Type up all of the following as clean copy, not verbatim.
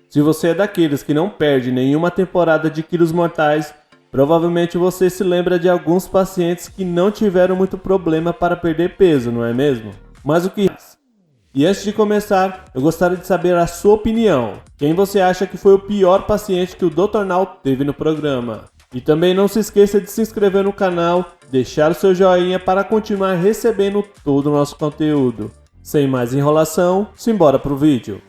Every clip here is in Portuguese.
Se você é daqueles que não perde nenhuma temporada de Quilos Mortais, provavelmente você se lembra de alguns pacientes que não tiveram muito problema para perder peso, não é mesmo? Mas o que... E antes de começar, eu gostaria de saber a sua opinião. Quem você acha que foi o pior paciente que o Dr. Now teve no programa? E também não se esqueça de se inscrever no canal, deixar o seu joinha para continuar recebendo todo o nosso conteúdo. Sem mais enrolação, simbora pro vídeo.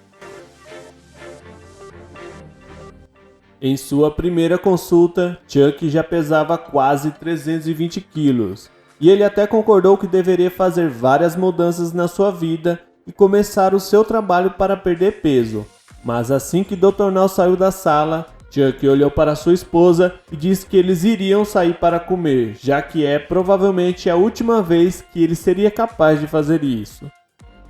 Em sua primeira consulta, Chuck já pesava quase 320 quilos. E ele até concordou que deveria fazer várias mudanças na sua vida e começar o seu trabalho para perder peso. Mas assim que Dr. Now saiu da sala, Chuck olhou para sua esposa e disse que eles iriam sair para comer, já que é provavelmente a última vez que ele seria capaz de fazer isso.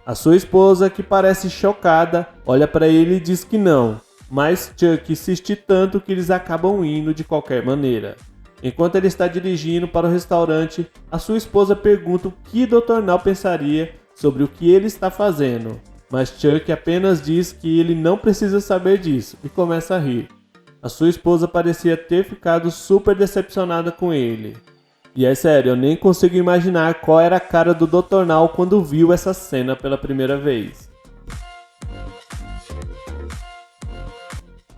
A sua esposa, que parece chocada, olha para ele e diz que não, mas Chuck insiste tanto que eles acabam indo de qualquer maneira. Enquanto ele está dirigindo para o restaurante, a sua esposa pergunta o que Dr. Now pensaria sobre o que ele está fazendo, mas Chuck apenas diz que ele não precisa saber disso e começa a rir. A sua esposa parecia ter ficado super decepcionada com ele. E é sério, eu nem consigo imaginar qual era a cara do Dr. Now quando viu essa cena pela primeira vez.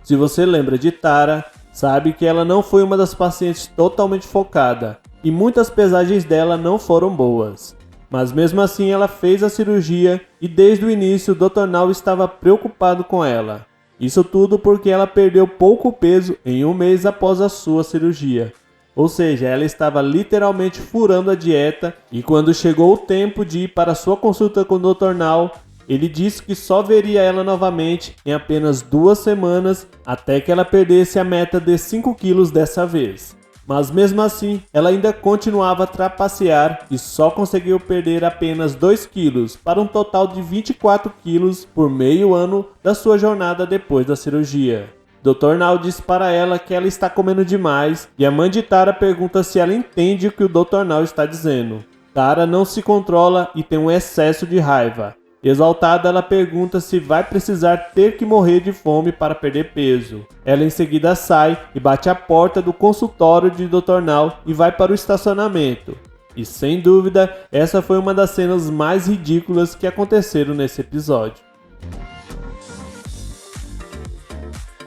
Se você lembra de Tara, sabe que ela não foi uma das pacientes totalmente focada e muitas pesagens dela não foram boas. Mas mesmo assim ela fez a cirurgia e desde o início o Dr. Now estava preocupado com ela. Isso tudo porque ela perdeu pouco peso em um mês após a sua cirurgia. Ou seja, ela estava literalmente furando a dieta e quando chegou o tempo de ir para sua consulta com o Dr. Now, ele disse que só veria ela novamente em apenas 2 semanas até que ela perdesse a meta de 5 quilos dessa vez. Mas mesmo assim, ela ainda continuava a trapacear e só conseguiu perder apenas 2 quilos para um total de 24 quilos por meio ano da sua jornada depois da cirurgia. Dr. Now disse para ela que ela está comendo demais e a mãe de Tara pergunta se ela entende o que o Dr. Now está dizendo. Tara não se controla e tem um excesso de raiva. Exaltada, ela pergunta se vai precisar ter que morrer de fome para perder peso. Ela em seguida sai e bate a porta do consultório de Dr. Now e vai para o estacionamento. E sem dúvida, essa foi uma das cenas mais ridículas que aconteceram nesse episódio.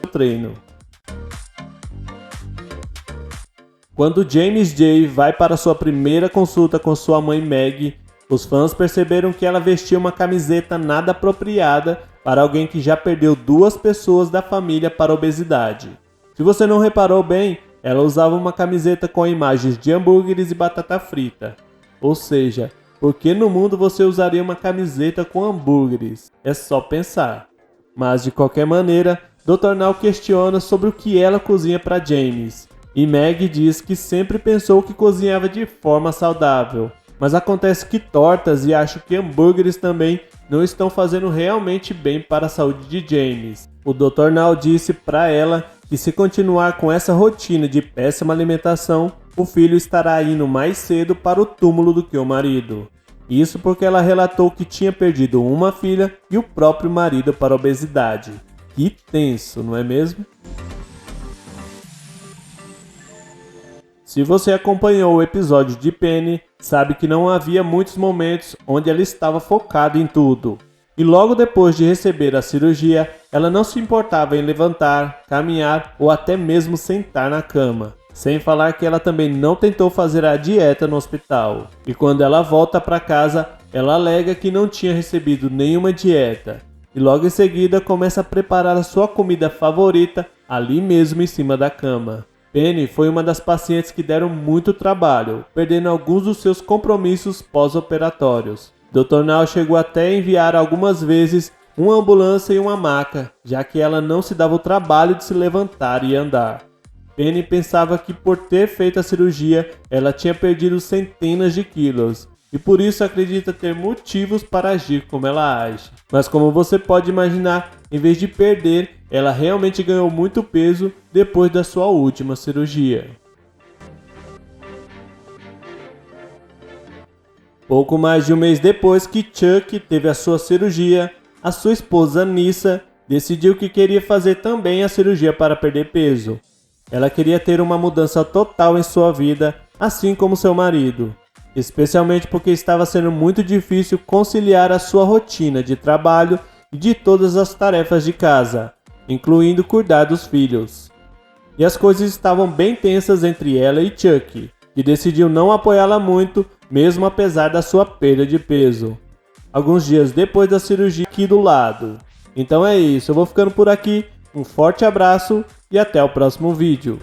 Treino. Quando James J vai para sua primeira consulta com sua mãe Meg, os fãs perceberam que ela vestia uma camiseta nada apropriada para alguém que já perdeu 2 pessoas da família para a obesidade. Se você não reparou bem, ela usava uma camiseta com imagens de hambúrgueres e batata frita. Ou seja, por que no mundo você usaria uma camiseta com hambúrgueres? É só pensar. Mas de qualquer maneira, Dr. Now questiona sobre o que ela cozinha para James. E Meg diz que sempre pensou que cozinhava de forma saudável. Mas acontece que tortas e acho que hambúrgueres também não estão fazendo realmente bem para a saúde de James. O Dr. Now disse para ela que se continuar com essa rotina de péssima alimentação, o filho estará indo mais cedo para o túmulo do que o marido. Isso porque ela relatou que tinha perdido uma filha e o próprio marido para a obesidade. Que tenso, não é mesmo? Se você acompanhou o episódio de Penny, sabe que não havia muitos momentos onde ela estava focada em tudo. E logo depois de receber a cirurgia, ela não se importava em levantar, caminhar ou até mesmo sentar na cama. Sem falar que ela também não tentou fazer a dieta no hospital. E quando ela volta para casa, ela alega que não tinha recebido nenhuma dieta. E logo em seguida começa a preparar a sua comida favorita ali mesmo em cima da cama. Penny foi uma das pacientes que deram muito trabalho, perdendo alguns dos seus compromissos pós-operatórios. Dr. Now chegou até a enviar algumas vezes uma ambulância e uma maca, já que ela não se dava o trabalho de se levantar e andar. Penny pensava que por ter feito a cirurgia, ela tinha perdido centenas de quilos, e por isso acredita ter motivos para agir como ela age. Mas como você pode imaginar, em vez de perder, ela realmente ganhou muito peso depois da sua última cirurgia. Pouco mais de um mês depois que Chuck teve a sua cirurgia, a sua esposa Nissa decidiu que queria fazer também a cirurgia para perder peso. Ela queria ter uma mudança total em sua vida, assim como seu marido, especialmente porque estava sendo muito difícil conciliar a sua rotina de trabalho e de todas as tarefas de casa, incluindo cuidar dos filhos. E as coisas estavam bem tensas entre ela e Chuck, que decidiu não apoiá-la muito, mesmo apesar da sua perda de peso. Alguns dias depois da cirurgia aqui do lado. Então é isso, eu vou ficando por aqui, um forte abraço e até o próximo vídeo.